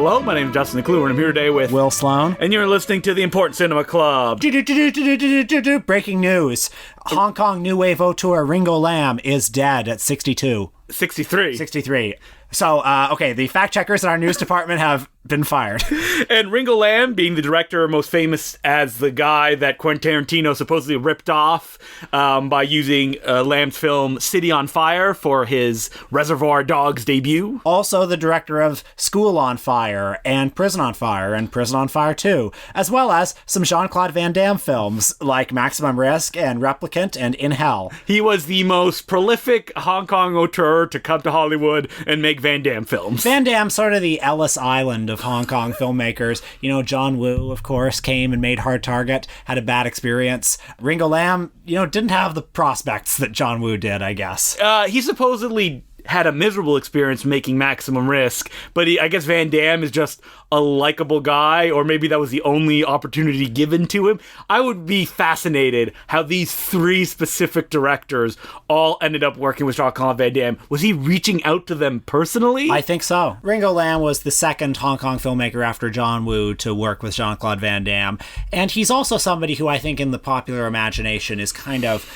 Hello, my name is Justin the Clue, and I'm here today with Will Sloan. And you're listening to the Important Cinema Club. Breaking news. Hong Kong New Wave Auteur Ringo Lam is dead at 62. 63. So, okay, the fact checkers in our news department have been fired. And Ringo Lam, being the director most famous as the guy that Quentin Tarantino supposedly ripped off by using Lam's film City on Fire for his Reservoir Dogs debut. Also the director of School on Fire and Prison on Fire and Prison on Fire 2, as well as some Jean-Claude Van Damme films like Maximum Risk and Replicant and In Hell. He was the most prolific Hong Kong auteur to come to Hollywood and make Van Damme films. Van Damme, sort of the Ellis Island of Hong Kong filmmakers. You know, John Woo, of course, came and made Hard Target, had a bad experience. Ringo Lam, didn't have the prospects that John Woo did, I guess. He supposedly had a miserable experience making Maximum Risk, but I guess Van Damme is just a likable guy, or maybe that was the only opportunity given to him. I would be fascinated how these three specific directors all ended up working with Jean-Claude Van Damme. Was he reaching out to them personally? I think so. Ringo Lam was the second Hong Kong filmmaker after John Woo to work with Jean-Claude Van Damme, and he's also somebody who I think in the popular imagination is kind of,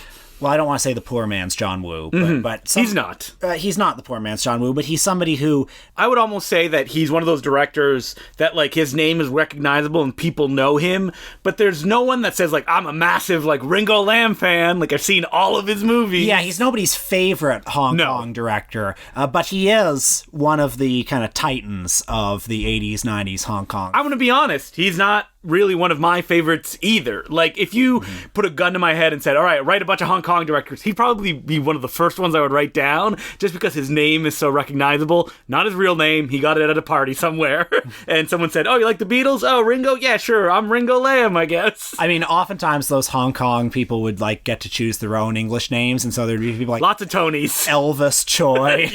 well, I don't want to say the poor man's John Woo, but he's not. He's not the poor man's John Woo, but he's somebody who... I would almost say that he's one of those directors that, like, his name is recognizable and people know him, but there's no one that says, like, I'm a massive, like, Ringo Lam fan. Like, I've seen all of his movies. Yeah, he's nobody's favorite Hong Kong director, but he is one of the kind of titans of the 80s, 90s Hong Kong. I'm going to be honest. He's not really one of my favorites either. Like, if you put a gun to my head and said, all right, write a bunch of Hong Kong directors, he'd probably be one of the first ones I would write down, just because his name is so recognizable. Not his real name. He got it at a party somewhere, and someone said, oh, you like the Beatles? Oh, Ringo? Yeah, sure. I'm Ringo Lam, I guess. I mean, oftentimes those Hong Kong people would, like, get to choose their own English names, and so there'd be people like... Lots of Tonys. Elvis Choi,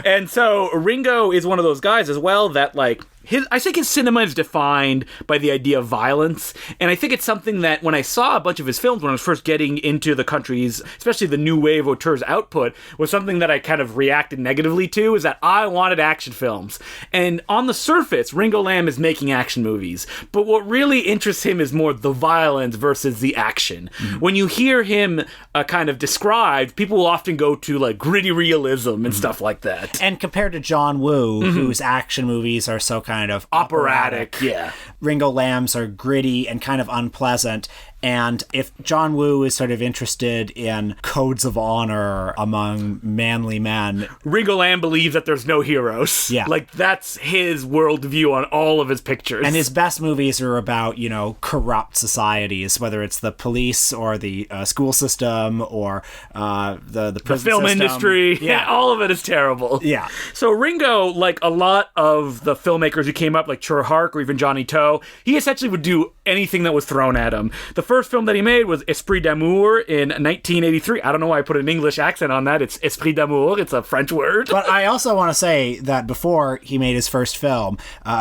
And so Ringo is one of those guys as well that, like, I think his cinema is defined by the idea of violence, and I think it's something that when I saw a bunch of his films when I was first getting into the country's, especially the new wave auteurs output, was something that I kind of reacted negatively to, is that I wanted action films. And on the surface, Ringo Lam is making action movies, but what really interests him is more the violence versus the action. When you hear him kind of described, people will often go to, like, gritty realism and stuff like that. And compared to John Woo, whose action movies are so kind of operatic. Yeah. Ringo Lam's are gritty and kind of unpleasant. And if John Woo is sort of interested in codes of honor among manly men, Ringo Lam believes that there's no heroes. Yeah. Like, that's his worldview on all of his pictures. And his best movies are about, corrupt societies, whether it's the police or the school system or the prison film system. industry. Yeah. All of it is terrible. Yeah. So Ringo, like a lot of the filmmakers who came up, like Chur Hark or even Johnny To, he essentially would do anything that was thrown at him. The first film that he made was Esprit d'Amour in 1983. I don't know why I put an English accent on that. It's Esprit d'Amour. It's a French word. But I also want to say that before he made his first film,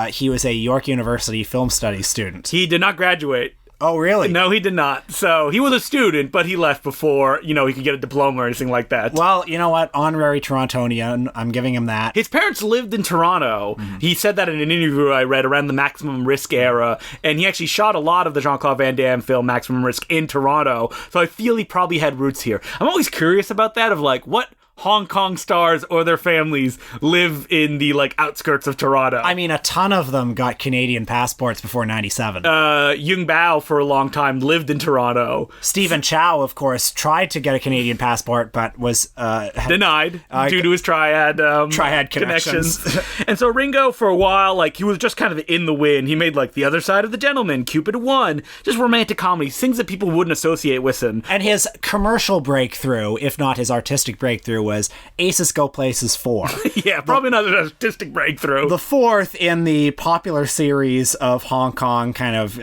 he was a York University film studies student. He did not graduate. Oh, really? No, he did not. So he was a student, but he left before, he could get a diploma or anything like that. Well, you know what? Honorary Torontonian. I'm giving him that. His parents lived in Toronto. He said that in an interview I read around the Maximum Risk era, and he actually shot a lot of the Jean-Claude Van Damme film Maximum Risk in Toronto, so I feel he probably had roots here. I'm always curious about that, of like, what Hong Kong stars or their families live in the, like, outskirts of Toronto. I mean, a ton of them got Canadian passports before 97. Yung Bao, for a long time, lived in Toronto. Stephen Chow, of course, tried to get a Canadian passport, but was... denied due to his triad connections. And so Ringo, for a while, like, he was just kind of in the wind. He made, like, The Other Side of the Gentleman, Cupid 1, just romantic comedies, things that people wouldn't associate with him. And his commercial breakthrough, if not his artistic breakthrough, was Aces Go Places 4. Yeah, probably not an artistic breakthrough. The fourth in the popular series of Hong Kong kind of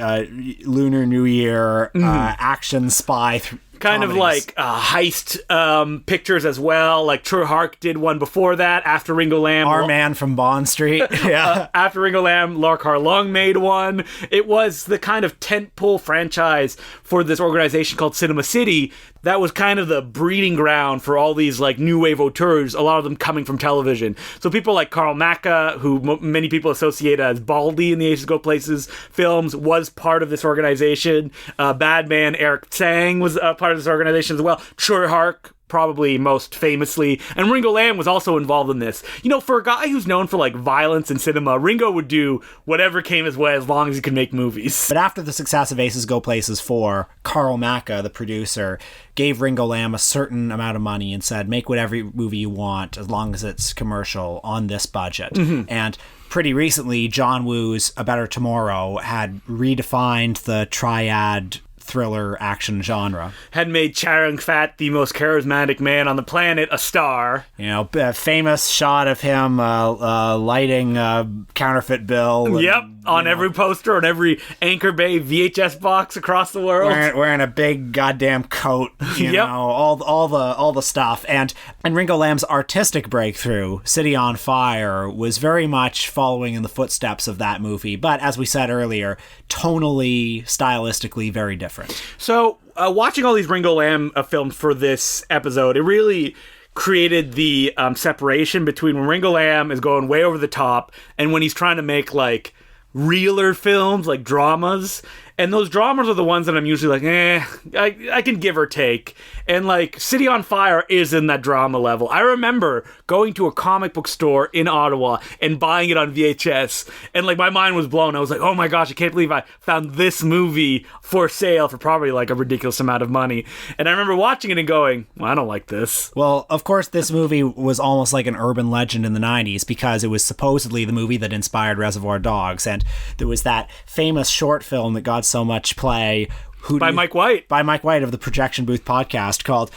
Lunar New Year action spy kind comedies. Of like heist pictures as well. Like Chur Hark did one before that after Ringo Lam. Our Man from Bond Street. Yeah. After Ringo Lam, Lark Har Lung made one. It was the kind of tentpole franchise for this organization called Cinema City. that was kind of the breeding ground for all these like new wave auteurs, a lot of them coming from television. So people like Carl Macca, who many people associate as Baldy in the Asians Go Places films, was part of this organization. Bad Man Eric Tsang was part of this organization as well. Choi Hark, probably most famously, and Ringo Lam was also involved in this. You know, for a guy who's known for like violence in cinema, Ringo would do whatever came his way as long as he could make movies. But after the success of Aces Go Places 4, Carl Macca, the producer, gave Ringo Lam a certain amount of money and said, make whatever movie you want as long as it's commercial on this budget. And pretty recently, John Woo's A Better Tomorrow had redefined the triad thriller action genre. Had made Chow Yun-fat, the most charismatic man on the planet, a star. You know, a famous shot of him lighting a counterfeit bill. Yep, on every poster, on every Anchor Bay VHS box across the world. Wearing a big goddamn coat, you know, all the stuff. And Ringo Lam's artistic breakthrough, City on Fire, was very much following in the footsteps of that movie. But as we said earlier, tonally, stylistically, very different. So, watching all these Ringo Lam films for this episode, it really created the separation between when Ringo Lam is going way over the top and when he's trying to make, like, realer films, like dramas. And those dramas are the ones that I'm usually like, I can give or take. And like City on Fire is in that drama level. I remember going to a comic book store in Ottawa and buying it on VHS. And like my mind was blown. I was like, oh my gosh, I can't believe I found this movie for sale for probably like a ridiculous amount of money. And I remember watching it and going, well, I don't like this. Well, of course, this movie was almost like an urban legend in the 90s because it was supposedly the movie that inspired Reservoir Dogs. And there was that famous short film that got so much play by Mike White of the Projection Booth podcast called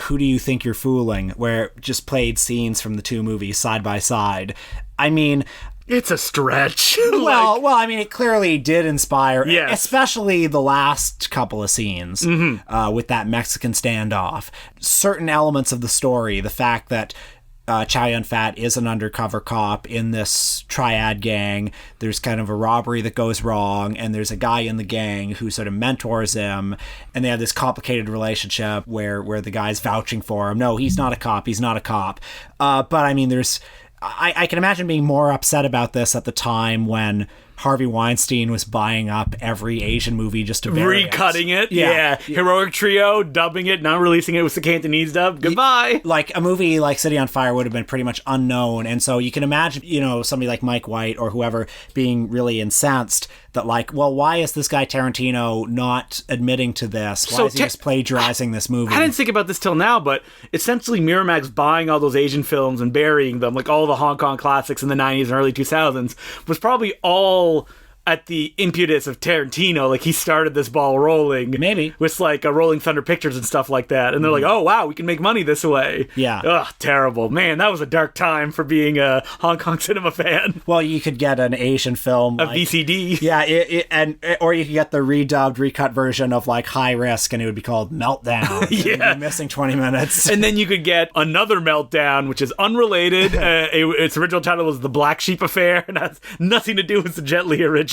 Who Do You Think You're Fooling, where it just played scenes from the two movies side by side. I mean, it's a stretch. Well, I mean, it clearly did inspire, yes, especially the last couple of scenes with that Mexican standoff. Certain elements of the story, the fact that Chow Yun-fat is an undercover cop in this triad gang. There's kind of a robbery that goes wrong, and there's a guy in the gang who sort of mentors him, and they have this complicated relationship where the guy's vouching for him. No, he's not a cop. But I mean, I can imagine being more upset about this at the time when Harvey Weinstein was buying up every Asian movie just to bury recutting it. Yeah. Heroic Trio, dubbing it, not releasing it with the Cantonese dub. Goodbye. Like a movie like City on Fire would have been pretty much unknown. And so you can imagine, you know, somebody like Mike White or whoever being really incensed that like, well, why is this guy Tarantino not admitting to this? Why is he just plagiarizing this movie? I didn't think about this till now, but essentially Miramax buying all those Asian films and burying them, like all the Hong Kong classics in the 90s and early 2000s, was probably all at the impetus of Tarantino. Like he started this ball rolling, maybe with like Rolling Thunder Pictures and stuff like that, and they're like, oh wow, we can make money this way. Yeah. Ugh, terrible, man. That was a dark time for being a Hong Kong cinema fan. Well, you could get an Asian film, a VCD, or you could get the redubbed, recut version of like High Risk, and it would be called Meltdown. Yeah, missing 20 minutes, and then you could get another Meltdown, which is unrelated. Its original title was The Black Sheep Affair, and has nothing to do with the Jet Li original.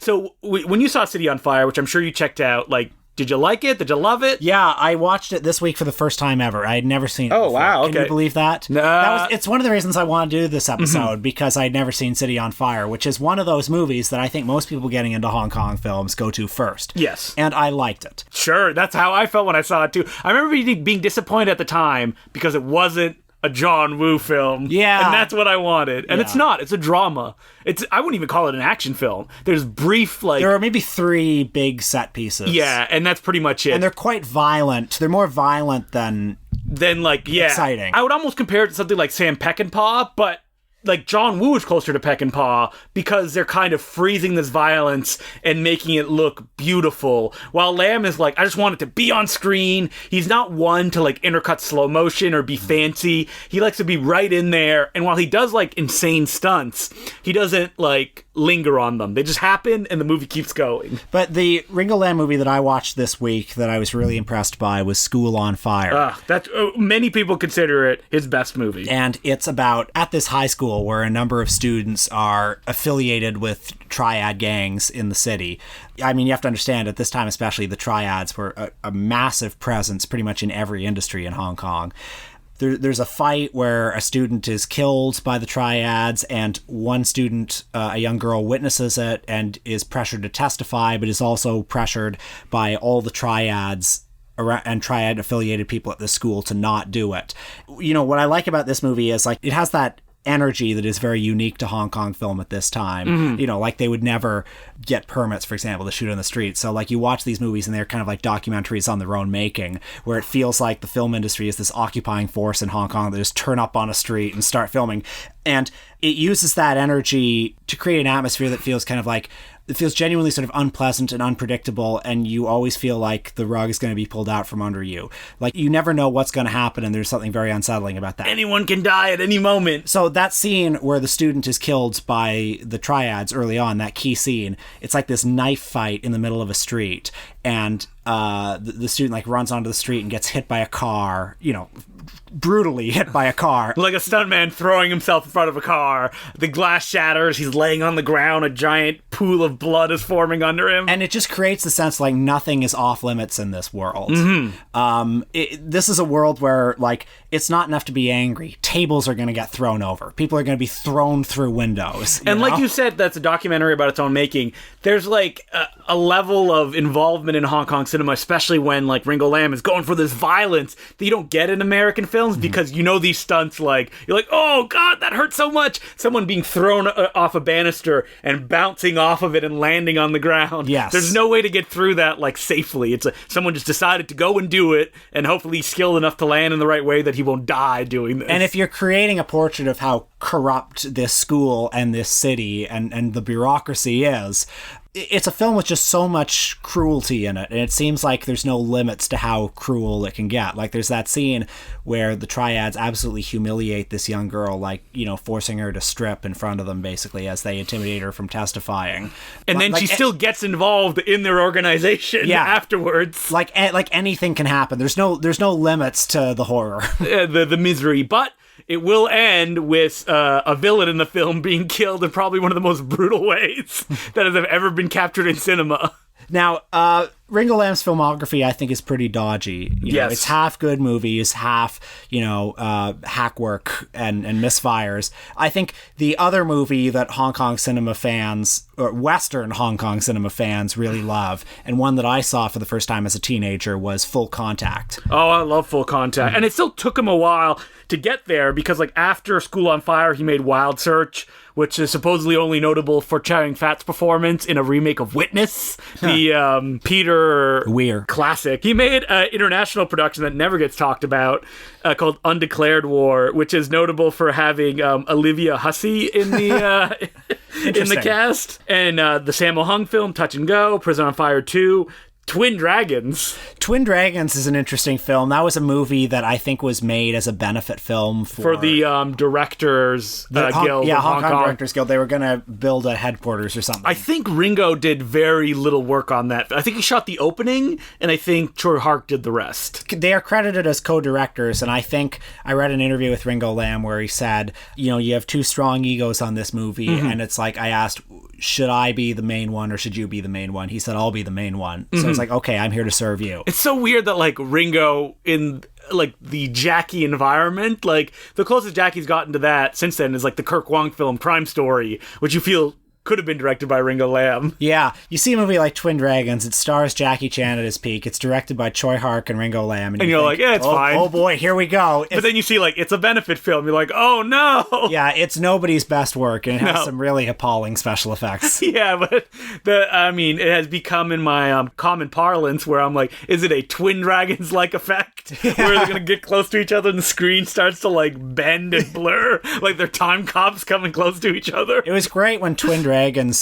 So when you saw City on Fire, which I'm sure you checked out, like, did you like it? Did you love it? Yeah, I watched it this week for the first time ever. I had never seen it before. Wow, okay. Can you believe that? It's one of the reasons I wanted to do this episode, because I'd never seen City on Fire, which is one of those movies that I think most people getting into Hong Kong films go to first. Yes. And I liked it. Sure, that's how I felt when I saw it too. I remember being disappointed at the time because it wasn't a John Woo film. Yeah. And that's what I wanted. And it's not. It's a drama. I wouldn't even call it an action film. There's brief, like... There are maybe 3 big set pieces. Yeah, and that's pretty much it. And they're quite violent. They're more violent than like, yeah. exciting. I would almost compare it to something like Sam Peckinpah, but like John Woo is closer to Peckinpah because they're kind of freezing this violence and making it look beautiful, while Lam is like, I just want it to be on screen. He's not one to like intercut slow motion or be fancy. He likes to be right in there, and while he does like insane stunts, he doesn't like linger on them. They just happen and the movie keeps going. But the Ringo Lam movie that I watched this week that I was really impressed by was School on Fire. Many people consider it his best movie. And it's about, at this high school school where a number of students are affiliated with triad gangs in the city. I mean, you have to understand, at this time especially, the triads were a massive presence pretty much in every industry in Hong Kong. There's a fight where a student is killed by the triads, and one student, a young girl, witnesses it and is pressured to testify, but is also pressured by all the triads and triad affiliated people at the school to not do it. You know, what I like about this movie is, like, it has that energy that is very unique to Hong Kong film at this time. You know, like, they would never get permits, for example, to shoot on the street. So, like, you watch these movies and they're kind of like documentaries on their own making, where it feels like the film industry is this occupying force in Hong Kong that just turn up on a street and start filming. And it uses that energy to create an atmosphere that feels kind of like, it feels genuinely sort of unpleasant and unpredictable, and you always feel like the rug is going to be pulled out from under you. Like, you never know what's going to happen, and there's something very unsettling about that. Anyone can die at any moment. So that scene where the student is killed by the triads early on, that key scene, it's like this knife fight in the middle of a street, and the student, like, runs onto the street and gets hit by a car, you know, brutally hit by a car. Like a stuntman throwing himself in front of a car. The glass shatters. He's laying on the ground. A giant pool of blood is forming under him. And it just creates the sense like nothing is off limits in this world. This is a world where, like, it's not enough to be angry. Tables are going to get thrown over. People are going to be thrown through windows. And like you said, that's a documentary about its own making. There's, like, a level of involvement in Hong Kong cinema, especially when, like, Ringo Lam is going for this violence that you don't get in American films, because you know these stunts, like, you're like, oh god, that hurts so much. Someone being thrown off a banister and bouncing off of it and landing on the ground. Yes. There's no way to get through that, like, safely. It's someone just decided to go and do it, and hopefully skilled enough to land in the right way that he won't die doing this. And if you're creating a portrait of how corrupt this school and this city and the bureaucracy is, it's a film with just so much cruelty in it, and it seems like there's no limits to how cruel it can get. Like, there's that scene where the triads absolutely humiliate this young girl, like, you know, forcing her to strip in front of them, basically, as they intimidate her from testifying. And then she still gets involved in their organization afterwards. Like anything can happen. There's no limits to the horror. the misery. But it will end with a villain in the film being killed in probably one of the most brutal ways that has ever been captured in cinema. Now, Ringo Lam's filmography, I think, is pretty dodgy. You know, it's half good movies, half, you know, hack work and misfires. I think the other movie that Hong Kong cinema fans, or Western Hong Kong cinema fans, really love, and one that I saw for the first time as a teenager, was Full Contact. Oh, I love Full Contact. And it still took him a while to get there, because, like, after School on Fire, he made Wild Search, which is supposedly only notable for Chow Yun-fat's performance in a remake of Witness, the Peter Weir classic. He made an international production that never gets talked about called Undeclared War, which is notable for having Olivia Hussey in the in the cast, and the Sammo Hung film Touch and Go, Prison on Fire 2, Twin Dragons. Twin Dragons is an interesting film. That was a movie that I think was made as a benefit film for the Directors Guild. Yeah, of Hong Kong Directors Guild. They were going to build a headquarters or something. I think Ringo did very little work on that. I think he shot the opening, and I think Choi Hark did the rest. They are credited as co-directors, and I think I read an interview with Ringo Lam where he said, you know, you have two strong egos on this movie, and it's like, I asked, should I be the main one or should you be the main one? He said, I'll be the main one. So it's like, okay, I'm here to serve you. It's so weird that, like, Ringo in, like, the Jackie environment, like, the closest Jackie's gotten to that since then is, like, the Kirk Wong film Crime Story, which you feel could have been directed by Ringo Lam. Yeah, you see a movie like Twin Dragons, it stars Jackie Chan at his peak, it's directed by Choi Hark and Ringo Lam, and you're like, yeah, it's fine. Oh boy, here we go. But then you see, like, it's a benefit film, you're like, oh no! Yeah, it's nobody's best work, and it has some really appalling special effects. Yeah, but it has become in my common parlance where I'm like, is it a Twin Dragons-like effect? Yeah. Where they're gonna get close to each other and the screen starts to, like, bend and blur, like they're time cops coming close to each other. It was great when Twin Dragons,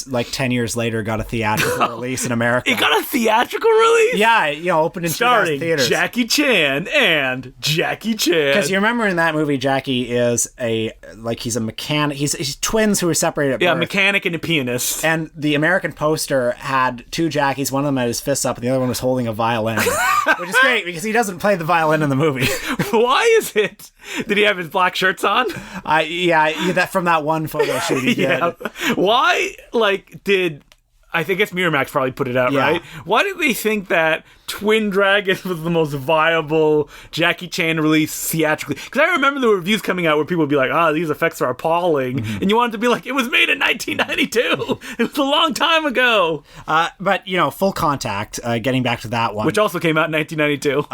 like 10 years later, got a theatrical release in America. It got a theatrical release? Yeah, you know, opened in 2,000 theaters. Jackie Chan and Jackie Chan. Because you remember in that movie, Jackie is he's a mechanic. He's twins who were separated at birth. Yeah, mechanic and a pianist. And the American poster had two Jackies. One of them had his fists up, and the other one was holding a violin. Which is great, because he doesn't play the violin in the movie. Why is it Did he have his black shirts on? That from that one photo shoot he did. Yeah. Why, I guess Miramax probably put it out, right? Why did they think that Twin Dragons was the most viable Jackie Chan release theatrically? Because I remember there were reviews coming out where people would be like, these effects are appalling. Mm-hmm. And you wanted to be like, it was made in 1992. It was a long time ago. But, Full Contact, getting back to that one. Which also came out in 1992.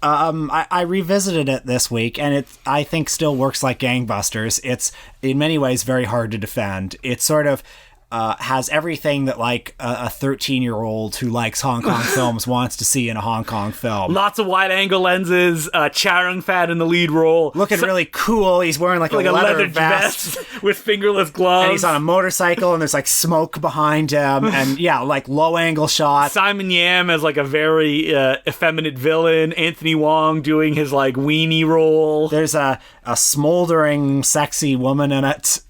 I revisited it this week, and it, I think, still works like gangbusters. It's, in many ways, very hard to defend. It's sort of... has everything that like a 13-year-old who likes Hong Kong films wants to see in a Hong Kong film. Lots of wide-angle lenses, Chow Fat in the lead role. Looking really cool. He's wearing like a leather vest with fingerless gloves. And he's on a motorcycle and there's like smoke behind him. And like low-angle shots. Simon Yam as like a very effeminate villain. Anthony Wong doing his like weenie role. There's a smoldering, sexy woman in it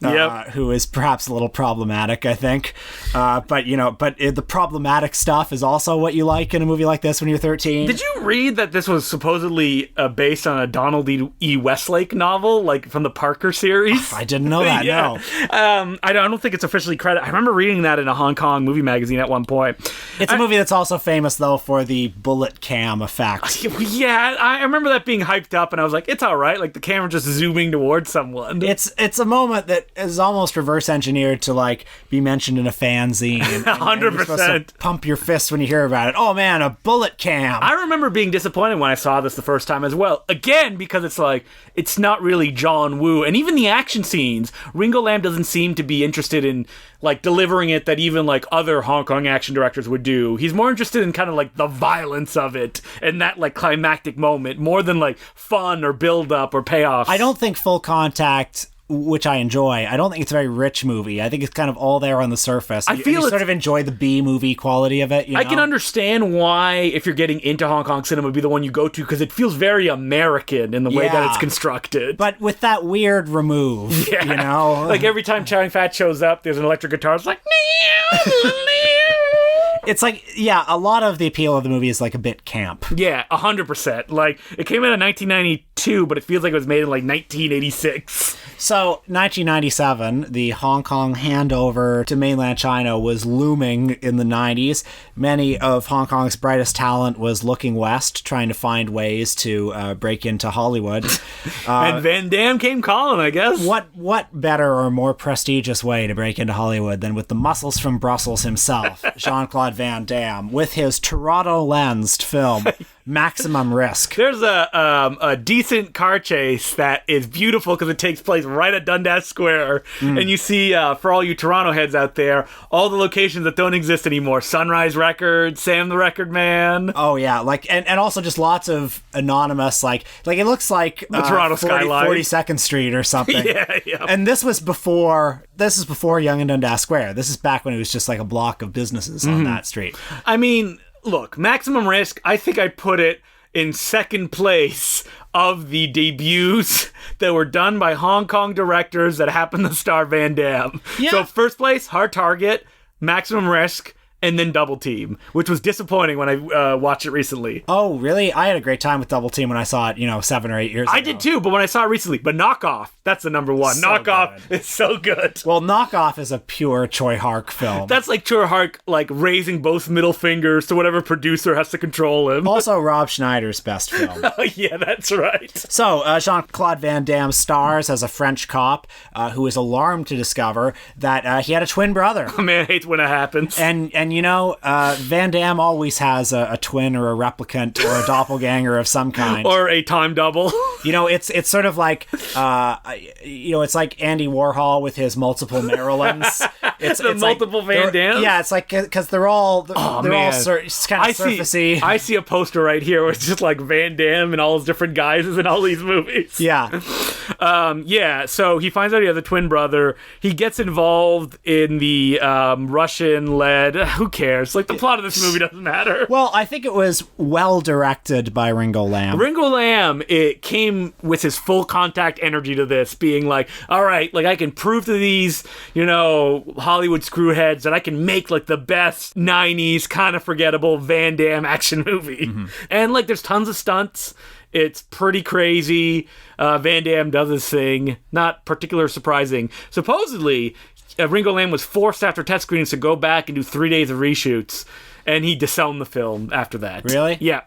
who is perhaps a little problematic, I think. But the problematic stuff is also what you like in a movie like this when you're 13. Did you read that this was supposedly based on a Donald E. Westlake novel, like from the Parker series? I didn't know that, no. I don't think it's officially credited. I remember reading that in a Hong Kong movie magazine at one point. It's a movie that's also famous, though, for the bullet cam effect. Yeah, I remember that being hyped up, and I was like, it's all right. Like, the camera just zooming towards someone. It's a moment that is almost reverse engineered to like be mentioned in a fanzine. 100%. Pump your fist when you hear about it. Oh man, a bullet cam. I remember being disappointed when I saw this the first time as well. Again, because it's like it's not really John Woo, and even the action scenes, Ringo Lam doesn't seem to be interested in like delivering it that even like other Hong Kong action directors would do. He's more interested in kind of like the violence of it and that like climactic moment more than like fun or build up or payoff. I don't think Full Contact, which I enjoy, I don't think it's a very rich movie. I think it's kind of all there on the surface. I feel you sort of enjoy the B-movie quality of it. I can understand why, if you're getting into Hong Kong cinema, would be the one you go to, because it feels very American in the way that it's constructed. But with that weird remove, Like every time Chow Fat shows up, there's an electric guitar. It's like... It's like, a lot of the appeal of the movie is like a bit camp. Yeah, 100%. Like, it came out in 1992, but it feels like it was made in like 1986. So, 1997, the Hong Kong handover to mainland China was looming in the 90s. Many of Hong Kong's brightest talent was looking west, trying to find ways to break into Hollywood. And Van Damme came calling, I guess. What better or more prestigious way to break into Hollywood than with the muscles from Brussels himself, Jean-Claude Van Damme, with his Toronto-lensed film, Maximum Risk. There's a decent car chase that is beautiful because it takes place right at Dundas Square. And you see, for all you Toronto heads out there, all the locations that don't exist anymore. Sunrise Records, Sam the Record Man. Oh, yeah. And also just lots of anonymous, like it looks like the Toronto skyline. 42nd Street or something. Yeah. And this is before Yonge and Dundas Square. This is back when it was just like a block of businesses on that street. I mean, look, Maximum Risk, I think I put it in second place of the debuts that were done by Hong Kong directors that happened to star Van Damme. Yeah. So first place, Hard Target, Maximum Risk, and then Double Team, which was disappointing when I watched it recently. Oh, really? I had a great time with Double Team when I saw it, 7 or 8 years ago. I did too, but when I saw it recently. But Knockoff, that's the number one. Knockoff is so good. Well, Knockoff is a pure Choi Hark film. That's like Choi Hark, like raising both middle fingers to whatever producer has to control him. Also Rob Schneider's best film. Oh, yeah, that's right. So, Jean-Claude Van Damme stars as a French cop who is alarmed to discover that he had a twin brother. Oh, man, I hate when it happens. And Van Damme always has a twin or a replicant or a doppelganger of some kind. Or a time double. It's sort of like, it's like Andy Warhol with his multiple Marilyns. It's multiple Van Dammes? Yeah, it's like, because they're all kind of surfacey. I see a poster right here where it's just like Van Damme and all his different guises in all these movies. Yeah. So he finds out he has a twin brother. He gets involved in the Russian-led... Who cares? Like, the plot of this movie doesn't matter. Well, I think it was well directed by Ringo Lam. Ringo Lam, it came with his full contact energy to this, being like, all right, like, I can prove to these, Hollywood screwheads that I can make, like, the best 90s kind of forgettable Van Damme action movie. Mm-hmm. And, like, there's tons of stunts. It's pretty crazy. Van Damme does his thing. Not particularly surprising. Supposedly, Ringo Lam was forced after test screenings to go back and do 3 days of reshoots. And he disowned the film after that. Really? Yeah.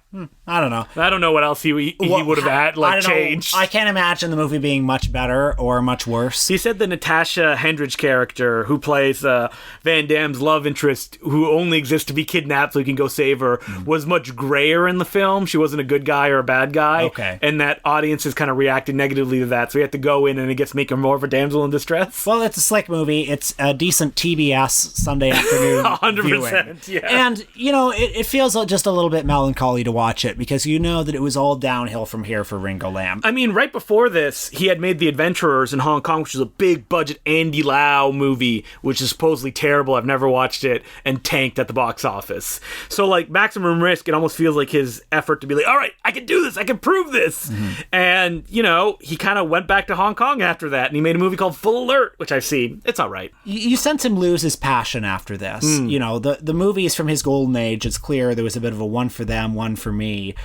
I don't know. I don't know what else he would have had, like, changed. I can't imagine the movie being much better or much worse. He said the Natasha Hendricks character, who plays Van Damme's love interest, who only exists to be kidnapped so he can go save her, was much grayer in the film. She wasn't a good guy or a bad guy. Okay. And that audiences kind of reacted negatively to that. So he had to go in and it gets making more of a damsel in distress. Well, it's a slick movie. It's a decent TBS Sunday afternoon 100%, viewing. yeah. And, it feels just a little bit melancholy to watch it because you know that it was all downhill from here for Ringo Lam. I mean, right before this, he had made The Adventurers in Hong Kong, which is a big budget Andy Lau movie, which is supposedly terrible. I've never watched it, and tanked at the box office. So, like, Maximum Risk, it almost feels like his effort to be like, all right, I can do this, I can prove this. And, he kind of went back to Hong Kong after that, and he made a movie called Full Alert, which I've seen. It's all right. You sense him lose his passion after this. The movies from his golden age, it's clear there was a bit of a one for them, one for me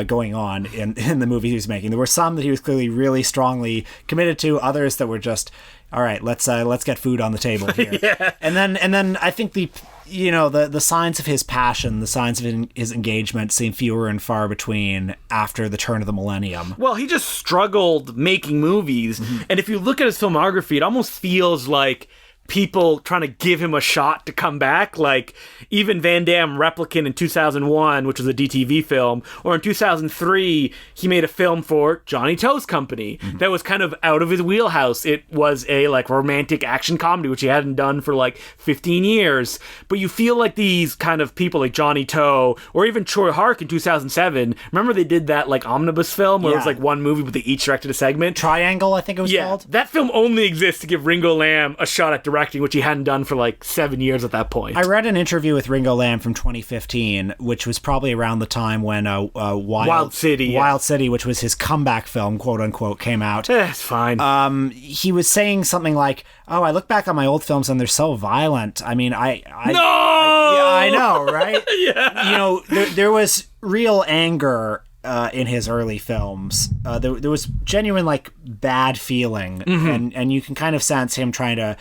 going on in the movie he was making. There were some that he was clearly really strongly committed to, others that were just, all right, let's get food on the table here. Yeah. And then I think the signs of his passion, the signs of his engagement seem fewer and far between after the turn of the millennium. Well, he just struggled making movies, and if you look at his filmography, it almost feels like people trying to give him a shot to come back. Like, even Van Damme Replicant in 2001, which was a DTV film, or in 2003, he made a film for Johnny Toe's company that was kind of out of his wheelhouse. It was a, like, romantic action comedy, which he hadn't done for, like, 15 years. But you feel like these kind of people, like Johnny Toe, or even Troy Hark in 2007, remember they did that, like, omnibus film where it was, like, one movie, but they each directed a segment? Triangle, I think it was called? That film only exists to give Ringo Lam a shot at directing, which he hadn't done for like 7 years at that point. I read an interview with Ringo Lam from 2015, which was probably around the time when Wild City, which was his comeback film, quote unquote, came out. It's fine. He was saying something like, "Oh, I look back on my old films and they're so violent. I mean, I know, right? Yeah. There was real anger in his early films. There was genuine, like, bad feeling, and you can kind of sense him trying to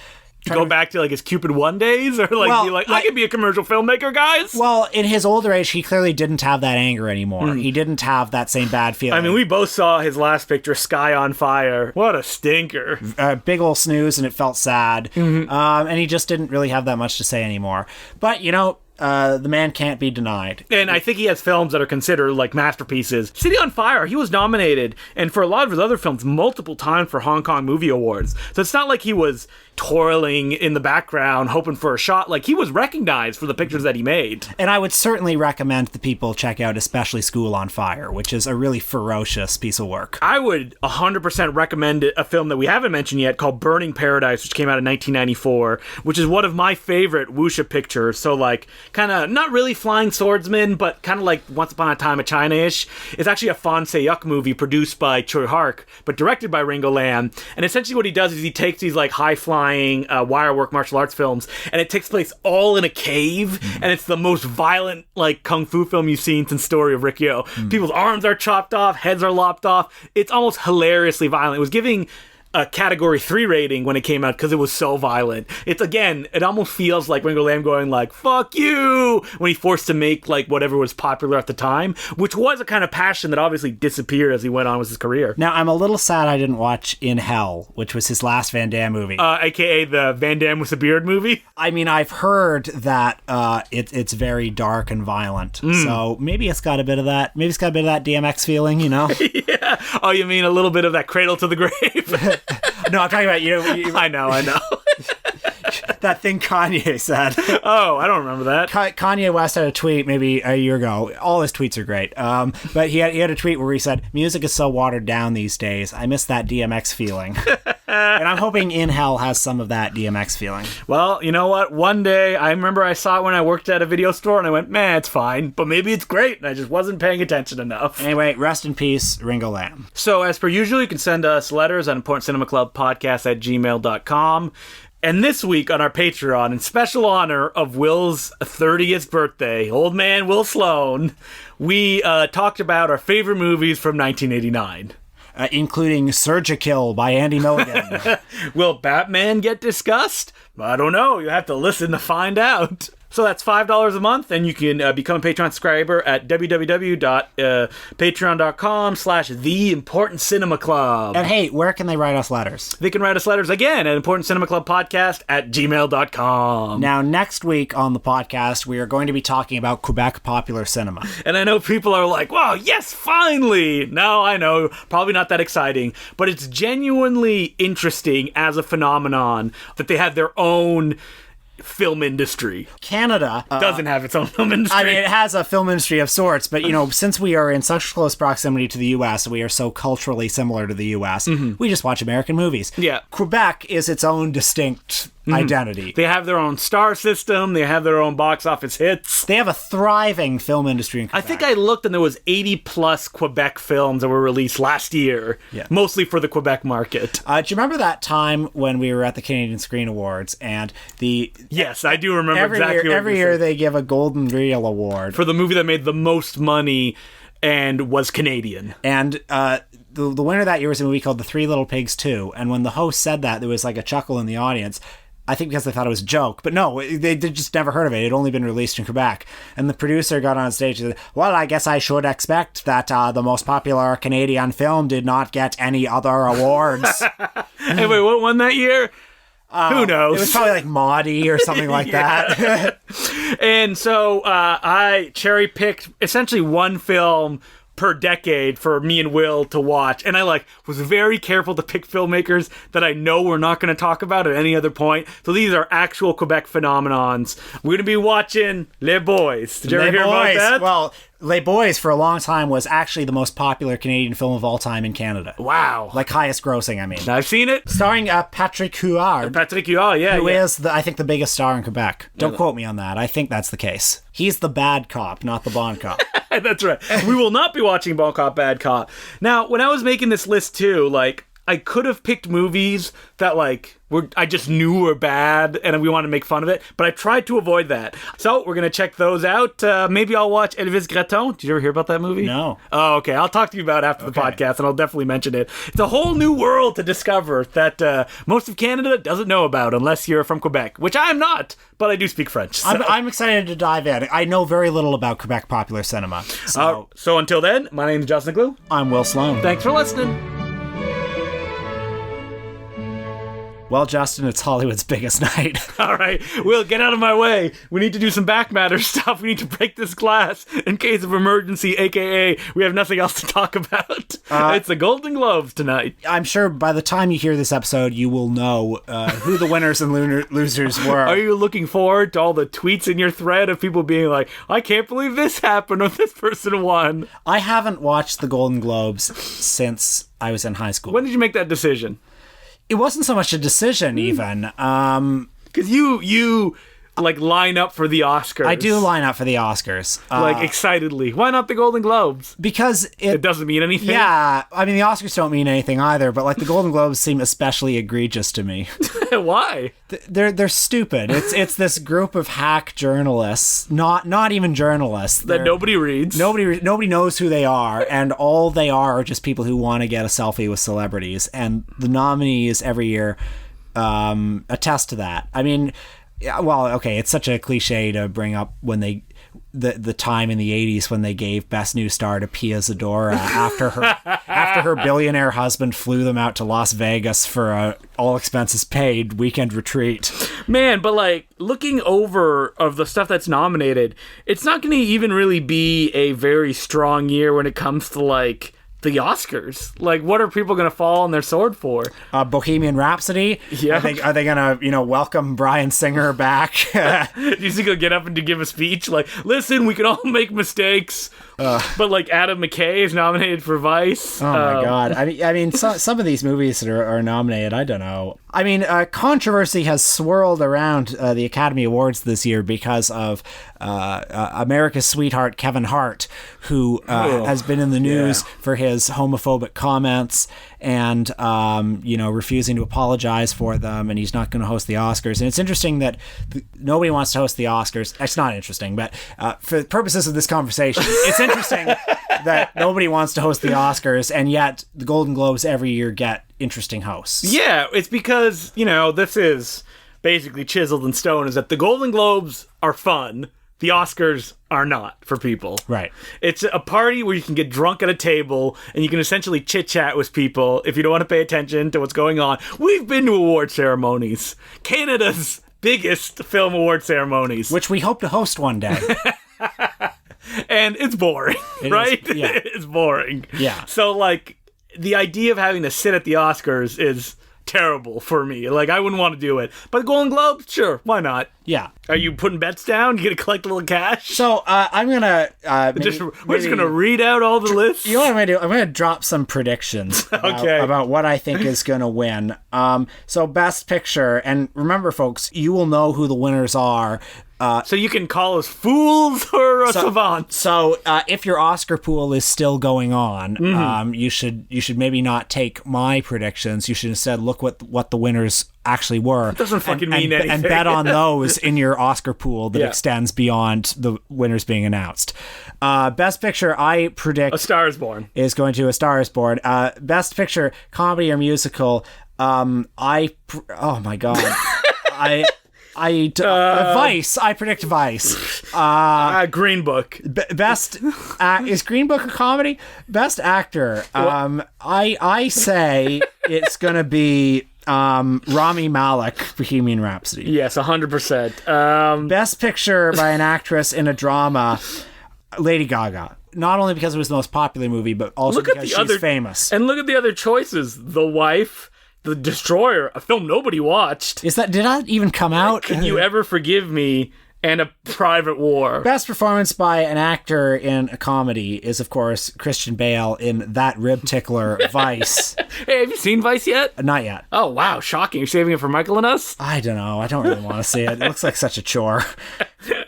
go back to, like, his Cupid One days, or like, be like, I can be a commercial filmmaker, guys. Well, in his older age, he clearly didn't have that anger anymore. He didn't have that same bad feeling. I mean, we both saw his last picture, Sky on Fire. What a stinker. Big ol' snooze, and it felt sad. And he just didn't really have that much to say anymore. But, the man can't be denied. And I think he has films that are considered like masterpieces. City on Fire, he was nominated, and for a lot of his other films, multiple times for Hong Kong Movie Awards. So it's not like he was toiling in the background hoping for a shot. Like, he was recognized for the pictures that he made. And I would certainly recommend the people check out especially School on Fire, which is a really ferocious piece of work. I would 100% recommend a film that we haven't mentioned yet called Burning Paradise, which came out in 1994, which is one of my favorite wuxia pictures. So, like, kind of not really flying swordsman, but kind of like Once Upon a Time in China-ish. It's actually a Fan Se-yuk movie produced by Choi Hark, but directed by Ringo Lam. And essentially what he does is he takes these, like, high-flying wirework martial arts films, and it takes place all in a cave, and it's the most violent, like, kung fu film you've seen since Story of Rikyo. People's arms are chopped off, heads are lopped off. It's almost hilariously violent. It was giving a category 3 rating when it came out because it was so violent. It's, again, it almost feels like Ringo Lam going like, fuck you, when he forced to make, like, whatever was popular at the time, which was a kind of passion that obviously disappeared as he went on with his career. Now, I'm a little sad I didn't watch In Hell, which was his last Van Damme movie. AKA the Van Damme with a beard movie. I mean, I've heard that it's very dark and violent, so maybe it's got a bit of that. Maybe it's got a bit of that DMX feeling, Yeah. Oh, you mean a little bit of that cradle to the grave? No, I'm talking about you. I know. That thing Kanye said. Oh, I don't remember that. Kanye West had a tweet maybe a year ago. All his tweets are great. But he had a tweet where he said, "Music is so watered down these days. I miss that DMX feeling." And I'm hoping In Hell has some of that DMX feeling. Well, you know what? One day, I remember I saw it when I worked at a video store, and I went, man, it's fine, but maybe it's great, and I just wasn't paying attention enough. Anyway, rest in peace, Ringo Lam. So, as per usual, you can send us letters at importantcinemaclubpodcast@gmail.com. And this week on our Patreon, in special honor of Will's 30th birthday, old man Will Sloan, we talked about our favorite movies from 1989. Including Surgikill by Andy Milligan. Will Batman get discussed? I don't know. You have to listen to find out. So that's $5 a month, and you can become a Patreon subscriber at www.patreon.com/theimportantcinemaclub. And hey, where can they write us letters? They can write us letters again at importantcinemaclubpodcast@gmail.com. Now, next week on the podcast, we are going to be talking about Quebec popular cinema. And I know people are like, wow, yes, finally! No, I know, probably not that exciting, but it's genuinely interesting as a phenomenon that they have their own film industry. Canada doesn't have its own film industry. I mean, it has a film industry of sorts, but, you know, since we are in such close proximity to the U.S., we are so culturally similar to the U.S., we just watch American movies. Yeah. Quebec is its own distinct identity. They have their own star system. They have their own box office hits. They have a thriving film industry in Quebec. I think I looked and there was 80 plus Quebec films that were released last year, mostly for the Quebec market. Do you remember that time when we were at the Canadian Screen Awards and the... Yes, I do remember exactly every year they give a Golden Reel Award. For the movie that made the most money and was Canadian. And the winner that year was a movie called The Three Little Pigs 2. And when the host said that, there was like a chuckle in the audience. I think because they thought it was a joke. But no, they just never heard of it. It had only been released in Quebec. And the producer got on stage and said, well, I guess I should expect that the most popular Canadian film did not get any other awards. Hey, wait, what won that year? Who knows? It was probably like Maudie or something like that. And so I cherry-picked essentially one film per decade for me and Will to watch, and I was very careful to pick filmmakers that I know we're not going to talk about at any other point. So these are actual Quebec phenomenons. We're going to be watching Les Boys. Did you ever hear about that? Well, Les Boys for a long time was actually the most popular Canadian film of all time in Canada. Wow. Like highest grossing, I mean. I've seen it. Starring Patrick Huard. Patrick Huard, yeah. Who is, I think, the biggest star in Quebec. Don't quote me on that. I think that's the case. He's the bad cop, not the bon cop. That's right. We will not be watching Bon Cop, Bad Cop. Now, when I was making this list too, I could have picked movies that I just knew were bad and we wanted to make fun of it, but I tried to avoid that. So we're going to check those out. Maybe I'll watch Elvis Gratton. Did you ever hear about that movie? No. Oh, okay. I'll talk to you about it after the podcast, and I'll definitely mention it. It's a whole new world to discover that most of Canada doesn't know about unless you're from Quebec, which I am not, but I do speak French. So. I'm excited to dive in. I know very little about Quebec popular cinema. So until then, my name is Justin Glue. I'm Will Sloan. Thanks for listening. Well, Justin, it's Hollywood's biggest night. All right. Will, get out of my way. We need to do some back matter stuff. We need to break this glass in case of emergency, a.k.a. we have nothing else to talk about. It's the Golden Globes tonight. I'm sure by the time you hear this episode, you will know who the winners and losers were. Are you looking forward to all the tweets in your thread of people being like, I can't believe this happened or this person won? I haven't watched the Golden Globes since I was in high school. When did you make that decision? It wasn't so much a decision, even. Because you line up for the Oscars. I do line up for the Oscars. Excitedly. Why not the Golden Globes? Because it doesn't mean anything? Yeah. I mean, the Oscars don't mean anything either, but the Golden Globes seem especially egregious to me. Why? They're stupid. It's this group of hack journalists, not even journalists. That nobody reads. Nobody knows who they are, and all they are just people who want to get a selfie with celebrities. And the nominees every year attest to that. I mean, well, okay, it's such a cliche to bring up when the time in the 80s when they gave Best New Star to Pia Zadora after her billionaire husband flew them out to Las Vegas for a all expenses paid weekend retreat. Man, but looking over of the stuff that's nominated, it's not going to even really be a very strong year when it comes to the Oscars. What are people going to fall on their sword for? Bohemian Rhapsody? Yeah. Are they going to, welcome Bryan Singer back? Do you think he'll get up and to give a speech? Listen, we can all make mistakes. But Adam McKay is nominated for Vice. Oh my God. I mean, some of these movies that are nominated, I don't know. I mean, controversy has swirled around the Academy Awards this year because of America's sweetheart Kevin Hart, who has been in the news for his homophobic comments and, refusing to apologize for them, and he's not going to host the Oscars. And it's interesting that nobody wants to host the Oscars. It's not interesting, but for the purposes of this conversation, it's interesting that nobody wants to host the Oscars, and yet the Golden Globes every year get interesting hosts. Yeah, it's because, this is basically chiseled in stone, is that the Golden Globes are fun. The Oscars are not for people. Right. It's a party where you can get drunk at a table and you can essentially chit-chat with people if you don't want to pay attention to what's going on. We've been to award ceremonies. Canada's biggest film award ceremonies. Which we hope to host one day. And it's boring, right? Yeah. It's boring. Yeah. So, the idea of having to sit at the Oscars is terrible for me. I wouldn't want to do it. But the Golden Globes, sure, why not? Yeah. Are you putting bets down? You gonna collect a little cash? So I'm gonna we're just gonna read out all the lists. You know what I'm gonna do? I'm gonna drop some predictions about what I think is gonna win. So best picture, and remember, folks, you will know who the winners are. So you can call us fools or savants. So if your Oscar pool is still going on, you should maybe not take my predictions. You should instead look what the winners actually were. It doesn't fucking mean anything. And bet on those in your Oscar pool that extends beyond the winners being announced. Best picture, I predict... A Star is Born. Is going to A Star is Born. Best picture, comedy or musical. Oh my God. Vice. I predict Vice. Green Book. Best is Green Book a comedy? Best actor. I say it's gonna be Rami Malek, Bohemian Rhapsody. Yes, 100%. Best picture by an actress in a drama, Lady Gaga. Not only because it was the most popular movie, but also because she's famous. And look at the other choices: The Wife, The Destroyer, a film nobody watched. Did that even come out? Can You Ever Forgive Me? And A Private War. Best performance by an actor in a comedy is, of course, Christian Bale in That Rib Tickler, Vice. Hey, have you seen Vice yet? Not yet. Oh, wow. Shocking. You're saving it for Michael and us? I don't know. I don't really want to see it. It looks like such a chore.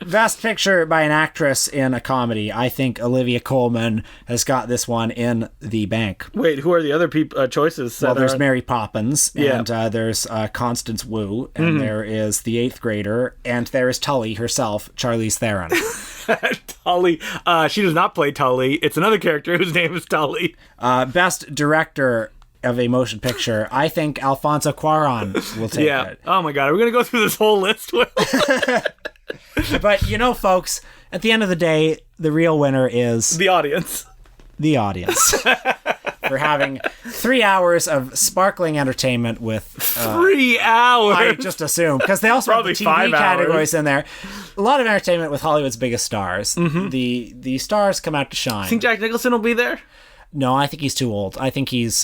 Best picture by an actress in a comedy. I think Olivia Colman has got this one in the bank. Wait, who are the other choices? Well, there's Mary Poppins, and there's Constance Wu, and there is The Eighth Grader, and there is Tully herself, Charlize Theron. Tully. She does not play Tully. It's another character whose name is Tully. Best director of a motion picture. I think Alfonso Cuarón will take it. Oh my God. Are we going to go through this whole list, Will? But, folks, at the end of the day, the real winner is... The audience. The audience. For having 3 hours of sparkling entertainment with... 3 hours? I just assume. Because they also have the TV categories in there. A lot of entertainment with Hollywood's biggest stars. Mm-hmm. The stars come out to shine. Think Jack Nicholson will be there? No, I think he's too old. I think he's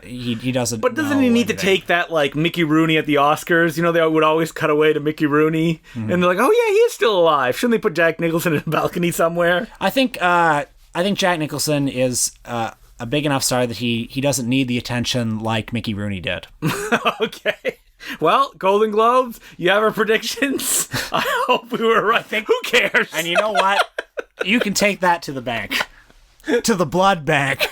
he doesn't. But doesn't he need to take that Mickey Rooney at the Oscars? They would always cut away to Mickey Rooney, and they're like, "Oh yeah, he is still alive." Shouldn't they put Jack Nicholson in a balcony somewhere? I think Jack Nicholson is a big enough star that he doesn't need the attention like Mickey Rooney did. Okay. Well, Golden Globes, you have our predictions. I hope we were right. Who cares? And you know what? You can take that to the bank. To the blood bank.